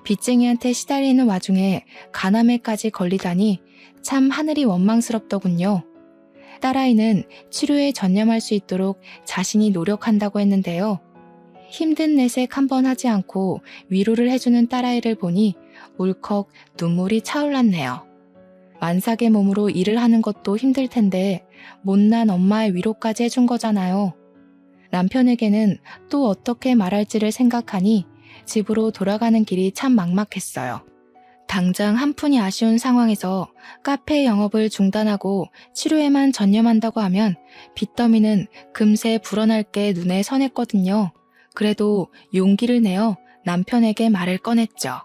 빚쟁이한테 시달리는 와중에 간암에까지 걸리다니 참 하늘이 원망스럽더군요. 딸아이는 치료에 전념할 수 있도록 자신이 노력한다고 했는데요. 힘든 내색 한번 하지 않고 위로를 해주는 딸아이를 보니 울컥 눈물이 차올랐네요. 만삭의 몸으로 일을 하는 것도 힘들 텐데 못난 엄마의 위로까지 해준 거잖아요. 남편에게는 또 어떻게 말할지를 생각하니 집으로 돌아가는 길이 참 막막했어요. 당장 한 푼이 아쉬운 상황에서 카페 영업을 중단하고 치료에만 전념한다고 하면 빚더미는 금세 불어날 게 눈에 선했거든요. 그래도 용기를 내어 남편에게 말을 꺼냈죠.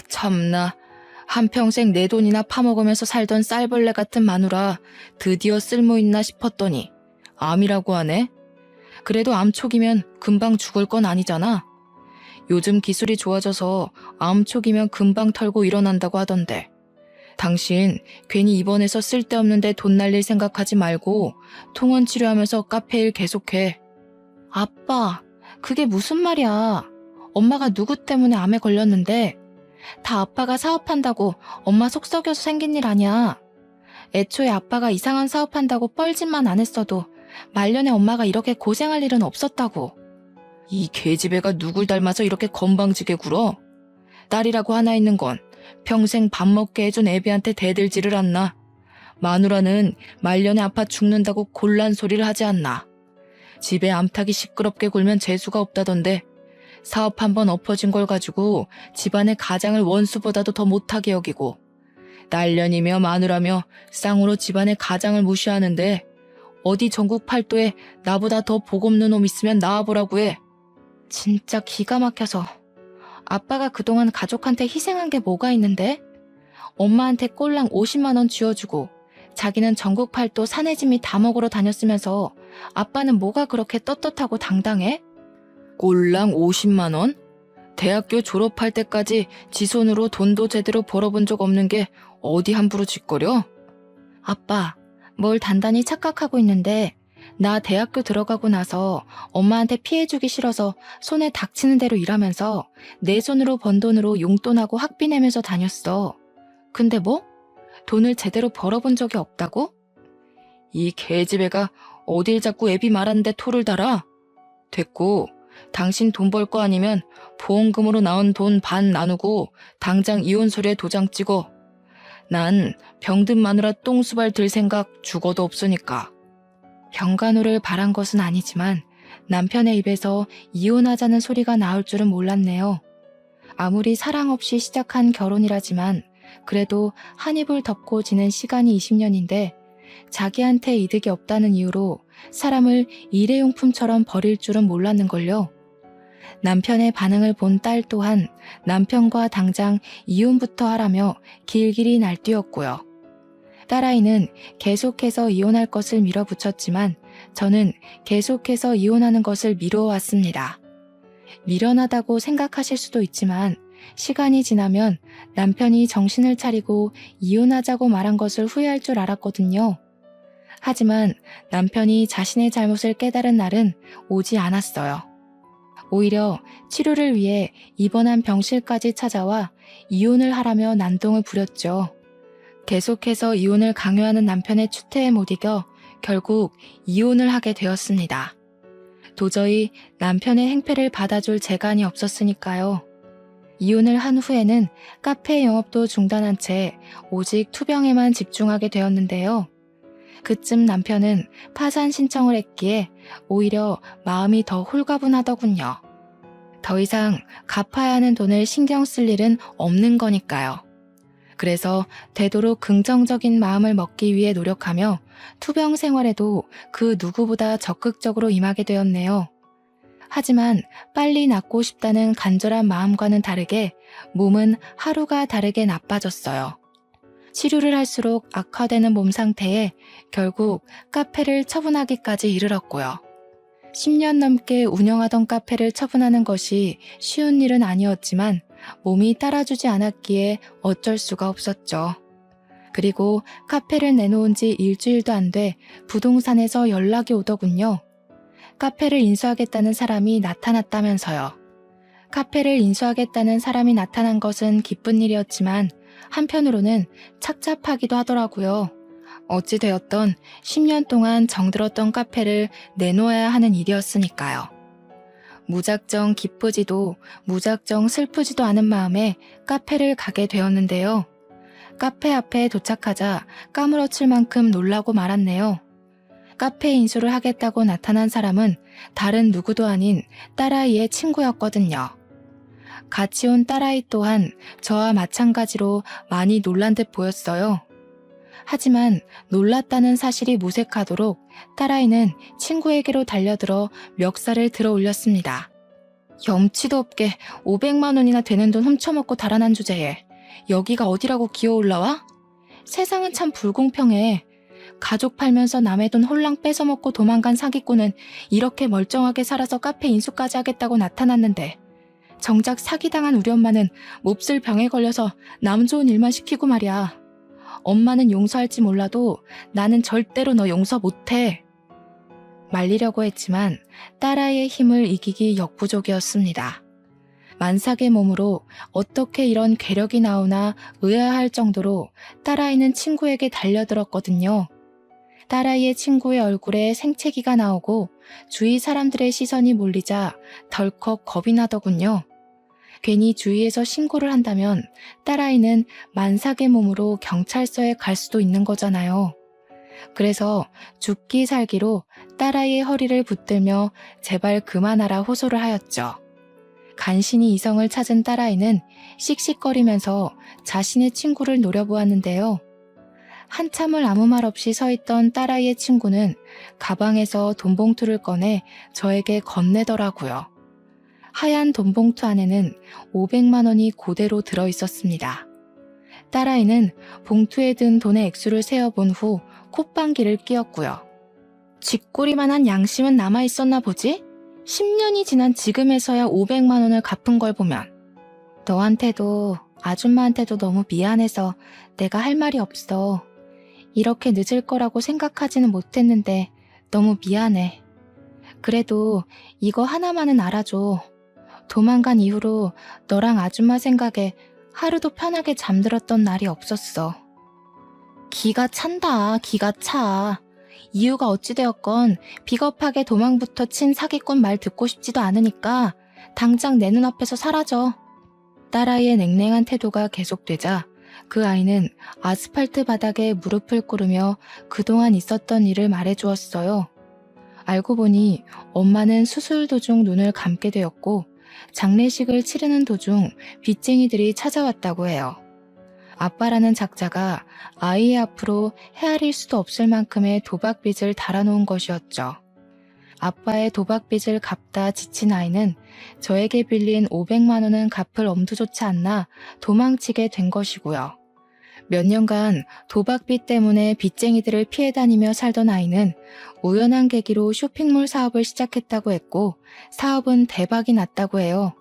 참나. 한평생 내 돈이나 파먹으면서 살던 쌀벌레 같은 마누라 드디어 쓸모있나 싶었더니 암이라고 하네. 그래도 암 초기면 금방 죽을 건 아니잖아. 요즘 기술이 좋아져서 암 초기면 금방 털고 일어난다고 하던데. 당신 괜히 입원해서 쓸데없는데 돈 날릴 생각하지 말고 통원 치료하면서 카페 일 계속해. 아빠, 그게 무슨 말이야. 엄마가 누구 때문에 암에 걸렸는데 다 아빠가 사업한다고 엄마 속 썩여서 생긴 일 아니야. 애초에 아빠가 이상한 사업한다고 뻘짓만 안 했어도 말년에 엄마가 이렇게 고생할 일은 없었다고. 이 계집애가 누굴 닮아서 이렇게 건방지게 굴어? 딸이라고 하나 있는 건 평생 밥 먹게 해준 애비한테 대들지를 않나. 마누라는 말년에 아파 죽는다고 곤란 소리를 하지 않나. 집에 암탉이 시끄럽게 굴면 재수가 없다던데 사업 한번 엎어진 걸 가지고 집안의 가장을 원수보다도 더 못하게 여기고 딸년이며 마누라며 쌍으로 집안의 가장을 무시하는데 어디 전국 팔도에 나보다 더 복 없는 놈 있으면 나와보라고 해. 진짜 기가 막혀서. 아빠가 그동안 가족한테 희생한 게 뭐가 있는데? 엄마한테 꼴랑 50만 원 쥐어주고 자기는 전국 팔도 사내짐이 다 먹으러 다녔으면서 아빠는 뭐가 그렇게 떳떳하고 당당해? 꼴랑 50만 원? 대학교 졸업할 때까지 지 손으로 돈도 제대로 벌어본 적 없는 게 어디 함부로 짓거려? 아빠, 뭘 단단히 착각하고 있는데 나 대학교 들어가고 나서 엄마한테 피해주기 싫어서 손에 닥치는 대로 일하면서 내 손으로 번 돈으로 용돈하고 학비 내면서 다녔어. 근데 뭐? 돈을 제대로 벌어본 적이 없다고? 이 개집애가 어딜 자꾸 애비 말하는데 토를 달아? 됐고, 당신 돈 벌 거 아니면 보험금으로 나온 돈 반 나누고 당장 이혼서류에 도장 찍어. 난 병든 마누라 똥수발 들 생각 죽어도 없으니까. 병간호를 바란 것은 아니지만 남편의 입에서 이혼하자는 소리가 나올 줄은 몰랐네요. 아무리 사랑 없이 시작한 결혼이라지만 그래도 한 입을 덮고 지낸 시간이 20년인데 자기한테 이득이 없다는 이유로 사람을 일회용품처럼 버릴 줄은 몰랐는걸요. 남편의 반응을 본 딸 또한 남편과 당장 이혼부터 하라며 길길이 날뛰었고요. 딸아이는 계속해서 이혼할 것을 밀어붙였지만 저는 계속해서 이혼하는 것을 미루어왔습니다. 미련하다고 생각하실 수도 있지만 시간이 지나면 남편이 정신을 차리고 이혼하자고 말한 것을 후회할 줄 알았거든요. 하지만 남편이 자신의 잘못을 깨달은 날은 오지 않았어요. 오히려 치료를 위해 입원한 병실까지 찾아와 이혼을 하라며 난동을 부렸죠. 계속해서 이혼을 강요하는 남편의 추태에 못 이겨 결국 이혼을 하게 되었습니다. 도저히 남편의 행패를 받아줄 재간이 없었으니까요. 이혼을 한 후에는 카페 영업도 중단한 채 오직 투병에만 집중하게 되었는데요. 그쯤 남편은 파산 신청을 했기에 오히려 마음이 더 홀가분하더군요. 더 이상 갚아야 하는 돈을 신경 쓸 일은 없는 거니까요. 그래서 되도록 긍정적인 마음을 먹기 위해 노력하며 투병 생활에도 그 누구보다 적극적으로 임하게 되었네요. 하지만 빨리 낫고 싶다는 간절한 마음과는 다르게 몸은 하루가 다르게 나빠졌어요. 치료를 할수록 악화되는 몸 상태에 결국 카페를 처분하기까지 이르렀고요. 10년 넘게 운영하던 카페를 처분하는 것이 쉬운 일은 아니었지만 몸이 따라주지 않았기에 어쩔 수가 없었죠. 그리고 카페를 내놓은 지 일주일도 안 돼 부동산에서 연락이 오더군요. 카페를 인수하겠다는 사람이 나타났다면서요. 카페를 인수하겠다는 사람이 나타난 것은 기쁜 일이었지만 한편으로는 착잡하기도 하더라고요. 어찌되었던 10년 동안 정들었던 카페를 내놓아야 하는 일이었으니까요. 무작정 기쁘지도 무작정 슬프지도 않은 마음에 카페를 가게 되었는데요. 카페 앞에 도착하자 까무러칠 만큼 놀라고 말았네요. 카페 인수를 하겠다고 나타난 사람은 다른 누구도 아닌 딸아이의 친구였거든요. 같이 온 딸아이 또한 저와 마찬가지로 많이 놀란 듯 보였어요. 하지만 놀랐다는 사실이 무색하도록 딸아이는 친구에게로 달려들어 멱살을 들어 올렸습니다. 염치도 없게 500만 원이나 되는 돈 훔쳐먹고 달아난 주제에 여기가 어디라고 기어 올라와? 세상은 참 불공평해. 가족 팔면서 남의 돈 홀랑 뺏어먹고 도망간 사기꾼은 이렇게 멀쩡하게 살아서 카페 인수까지 하겠다고 나타났는데 정작 사기당한 우리 엄마는 몹쓸 병에 걸려서 남 좋은 일만 시키고 말이야. 엄마는 용서할지 몰라도 나는 절대로 너 용서 못해. 말리려고 했지만 딸아이의 힘을 이기기 역부족이었습니다. 만삭의 몸으로 어떻게 이런 괴력이 나오나 의아할 정도로 딸아이는 친구에게 달려들었거든요. 딸아이의 친구의 얼굴에 생채기가 나오고 주위 사람들의 시선이 몰리자 덜컥 겁이 나더군요. 괜히 주위에서 신고를 한다면 딸아이는 만삭의 몸으로 경찰서에 갈 수도 있는 거잖아요. 그래서 죽기 살기로 딸아이의 허리를 붙들며 제발 그만하라 호소를 하였죠. 간신히 이성을 찾은 딸아이는 씩씩거리면서 자신의 친구를 노려보았는데요. 한참을 아무 말 없이 서 있던 딸아이의 친구는 가방에서 돈봉투를 꺼내 저에게 건네더라고요. 하얀 돈봉투 안에는 500만 원이 그대로 들어있었습니다. 딸아이는 봉투에 든 돈의 액수를 세어본 후 콧방귀를 뀌었고요. 쥐꼬리만한 양심은 남아있었나 보지? 10년이 지난 지금에서야 500만 원을 갚은 걸 보면 너한테도 아줌마한테도 너무 미안해서 내가 할 말이 없어. 이렇게 늦을 거라고 생각하지는 못했는데 너무 미안해. 그래도 이거 하나만은 알아줘. 도망간 이후로 너랑 아줌마 생각에 하루도 편하게 잠들었던 날이 없었어. 기가 찬다, 기가 차. 이유가 어찌되었건 비겁하게 도망부터 친 사기꾼 말 듣고 싶지도 않으니까 당장 내 눈앞에서 사라져. 딸아이의 냉랭한 태도가 계속되자 그 아이는 아스팔트 바닥에 무릎을 꿇으며 그동안 있었던 일을 말해주었어요. 알고 보니 엄마는 수술 도중 눈을 감게 되었고 장례식을 치르는 도중 빚쟁이들이 찾아왔다고 해요. 아빠라는 작자가 아이의 앞으로 헤아릴 수도 없을 만큼의 도박빚을 달아놓은 것이었죠. 아빠의 도박빚을 갚다 지친 아이는 저에게 빌린 500만 원은 갚을 엄두조차 않나 도망치게 된 것이고요. 몇 년간 도박빚 때문에 빚쟁이들을 피해 다니며 살던 아이는 우연한 계기로 쇼핑몰 사업을 시작했다고 했고 사업은 대박이 났다고 해요.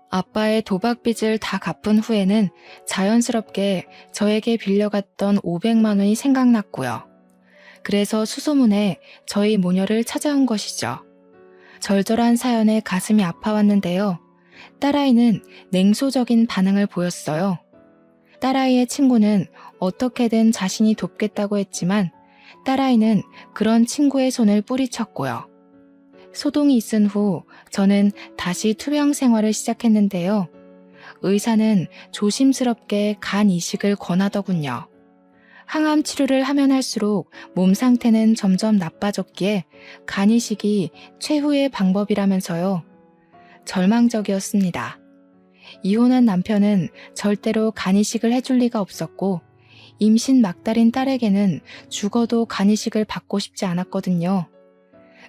아빠의 도박빚을 다 갚은 후에는 자연스럽게 저에게 빌려갔던 500만 원이 생각났고요. 그래서 수소문에 저희 모녀를 찾아온 것이죠. 절절한 사연에 가슴이 아파왔는데요. 딸아이는 냉소적인 반응을 보였어요. 딸아이의 친구는 어떻게든 자신이 돕겠다고 했지만 딸아이는 그런 친구의 손을 뿌리쳤고요. 소동이 있은 후 저는 다시 투병 생활을 시작했는데요. 의사는 조심스럽게 간 이식을 권하더군요. 항암 치료를 하면 할수록 몸 상태는 점점 나빠졌기에 간 이식이 최후의 방법이라면서요. 절망적이었습니다. 이혼한 남편은 절대로 간 이식을 해줄 리가 없었고 임신 막달인 딸에게는 죽어도 간 이식을 받고 싶지 않았거든요.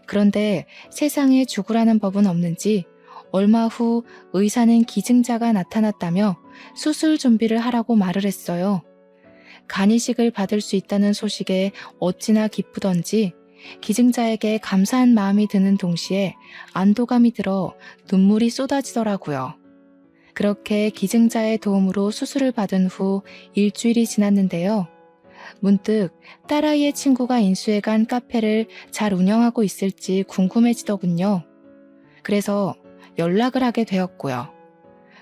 그런데 세상에 죽으라는 법은 없는지 얼마 후 의사는 기증자가 나타났다며 수술 준비를 하라고 말을 했어요. 간 이식을 받을 수 있다는 소식에 어찌나 기쁘던지 기증자에게 감사한 마음이 드는 동시에 안도감이 들어 눈물이 쏟아지더라고요. 그렇게 기증자의 도움으로 수술을 받은 후 일주일이 지났는데요. 문득 딸아이의 친구가 인수해간 카페를 잘 운영하고 있을지 궁금해지더군요. 그래서 연락을 하게 되었고요.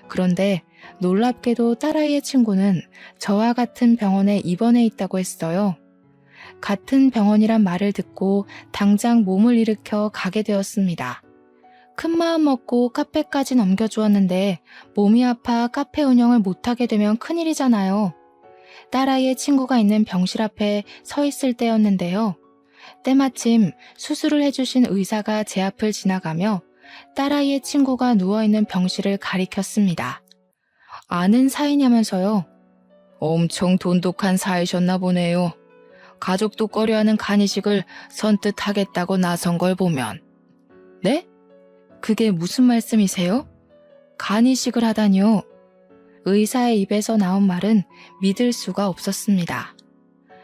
그런데 놀랍게도 딸아이의 친구는 저와 같은 병원에 입원해 있다고 했어요. 같은 병원이란 말을 듣고 당장 몸을 일으켜 가게 되었습니다. 큰 마음 먹고 카페까지 넘겨주었는데 몸이 아파 카페 운영을 못하게 되면 큰일이잖아요. 딸아이의 친구가 있는 병실 앞에 서 있을 때였는데요. 때마침 수술을 해주신 의사가 제 앞을 지나가며 딸아이의 친구가 누워있는 병실을 가리켰습니다. 아는 사이냐면서요. 엄청 돈독한 사이셨나 보네요. 가족도 꺼려하는 간 이식을 선뜻 하겠다고 나선 걸 보면. 네? 그게 무슨 말씀이세요? 간 이식을 하다니요. 의사의 입에서 나온 말은 믿을 수가 없었습니다.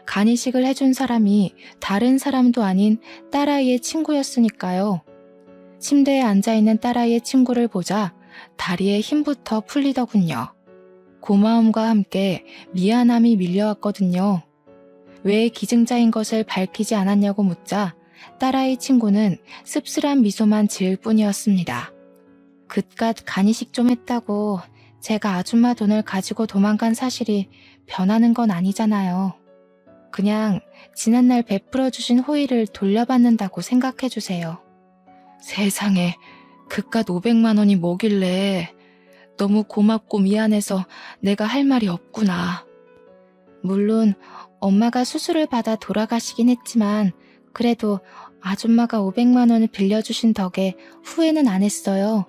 간 이식을 해준 사람이 다른 사람도 아닌 딸아이의 친구였으니까요. 침대에 앉아있는 딸아이의 친구를 보자 다리에 힘부터 풀리더군요. 고마움과 함께 미안함이 밀려왔거든요. 왜 기증자인 것을 밝히지 않았냐고 묻자 딸아이 친구는 씁쓸한 미소만 지을 뿐이었습니다. 그깟 간 이식 좀 했다고 제가 아줌마 돈을 가지고 도망간 사실이 변하는 건 아니잖아요. 그냥 지난날 베풀어주신 호의를 돌려받는다고 생각해주세요. 세상에 그깟 500만 원이 뭐길래. 너무 고맙고 미안해서 내가 할 말이 없구나. 물론 엄마가 수술을 받아 돌아가시긴 했지만 그래도 아줌마가 500만 원을 빌려주신 덕에 후회는 안 했어요.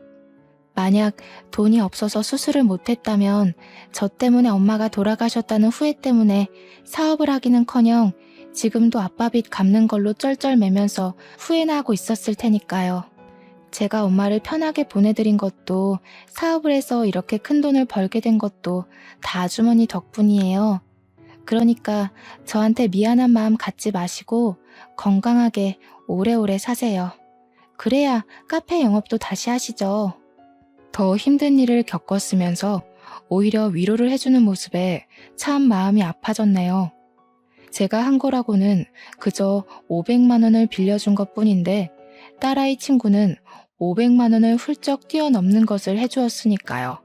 만약 돈이 없어서 수술을 못했다면 저 때문에 엄마가 돌아가셨다는 후회 때문에 사업을 하기는커녕 지금도 아빠 빚 갚는 걸로 쩔쩔매면서 후회나 하고 있었을 테니까요. 제가 엄마를 편하게 보내드린 것도 사업을 해서 이렇게 큰 돈을 벌게 된 것도 다 아주머니 덕분이에요. 그러니까 저한테 미안한 마음 갖지 마시고 건강하게 오래오래 사세요. 그래야 카페 영업도 다시 하시죠. 더 힘든 일을 겪었으면서 오히려 위로를 해주는 모습에 참 마음이 아파졌네요. 제가 한 거라고는 그저 500만 원을 빌려준 것뿐인데 딸아이 친구는 500만 원을 훌쩍 뛰어넘는 것을 해주었으니까요.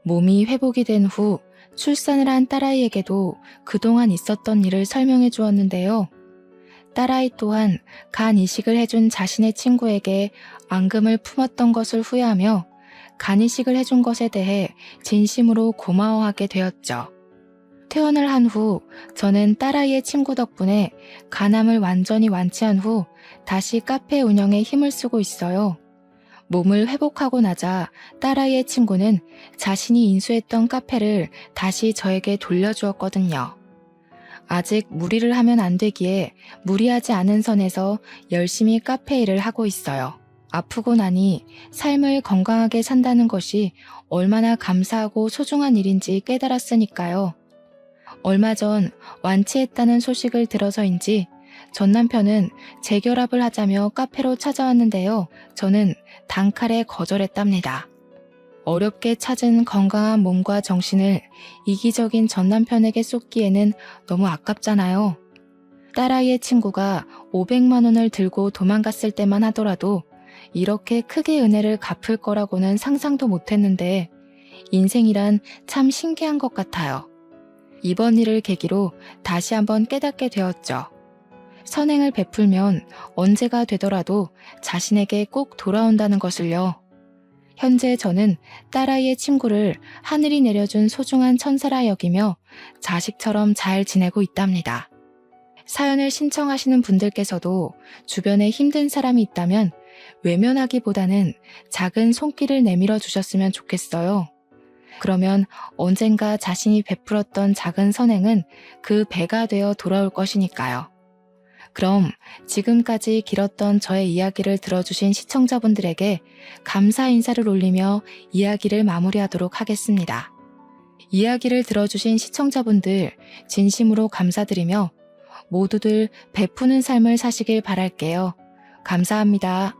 몸이 회복이 된 후 출산을 한 딸아이에게도 그동안 있었던 일을 설명해 주었는데요. 딸아이 또한 간 이식을 해준 자신의 친구에게 앙금을 품었던 것을 후회하며 간 이식을 해준 것에 대해 진심으로 고마워하게 되었죠. 퇴원을 한 후 저는 딸아이의 친구 덕분에 간암을 완전히 완치한 후 다시 카페 운영에 힘을 쓰고 있어요. 몸을 회복하고 나자 딸아이의 친구는 자신이 인수했던 카페를 다시 저에게 돌려주었거든요. 아직 무리를 하면 안 되기에 무리하지 않은 선에서 열심히 카페 일을 하고 있어요. 아프고 나니 삶을 건강하게 산다는 것이 얼마나 감사하고 소중한 일인지 깨달았으니까요. 얼마 전 완치했다는 소식을 들어서인지 전 남편은 재결합을 하자며 카페로 찾아왔는데요. 저는 단칼에 거절했답니다. 어렵게 찾은 건강한 몸과 정신을 이기적인 전 남편에게 쏟기에는 너무 아깝잖아요. 딸아이의 친구가 500만 원을 들고 도망갔을 때만 하더라도 이렇게 크게 은혜를 갚을 거라고는 상상도 못했는데 인생이란 참 신기한 것 같아요. 이번 일을 계기로 다시 한번 깨닫게 되었죠. 선행을 베풀면 언제가 되더라도 자신에게 꼭 돌아온다는 것을요. 현재 저는 딸아이의 친구를 하늘이 내려준 소중한 천사라 여기며 자식처럼 잘 지내고 있답니다. 사연을 신청하시는 분들께서도 주변에 힘든 사람이 있다면 외면하기보다는 작은 손길을 내밀어 주셨으면 좋겠어요. 그러면 언젠가 자신이 베풀었던 작은 선행은 그 배가 되어 돌아올 것이니까요. 그럼 지금까지 길었던 저의 이야기를 들어주신 시청자분들에게 감사 인사를 올리며 이야기를 마무리하도록 하겠습니다. 이야기를 들어주신 시청자분들 진심으로 감사드리며 모두들 베푸는 삶을 사시길 바랄게요. 감사합니다.